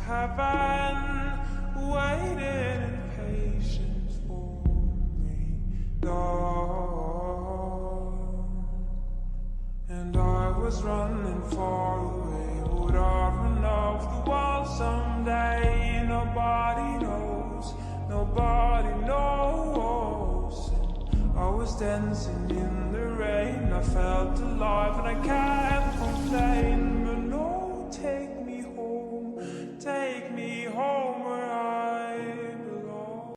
heaven, waiting in patience for me, Lord. And I was running far away. Would I run off the wall someday? Nobody knows, nobody knows. And I was dancing in the rain, I felt alive.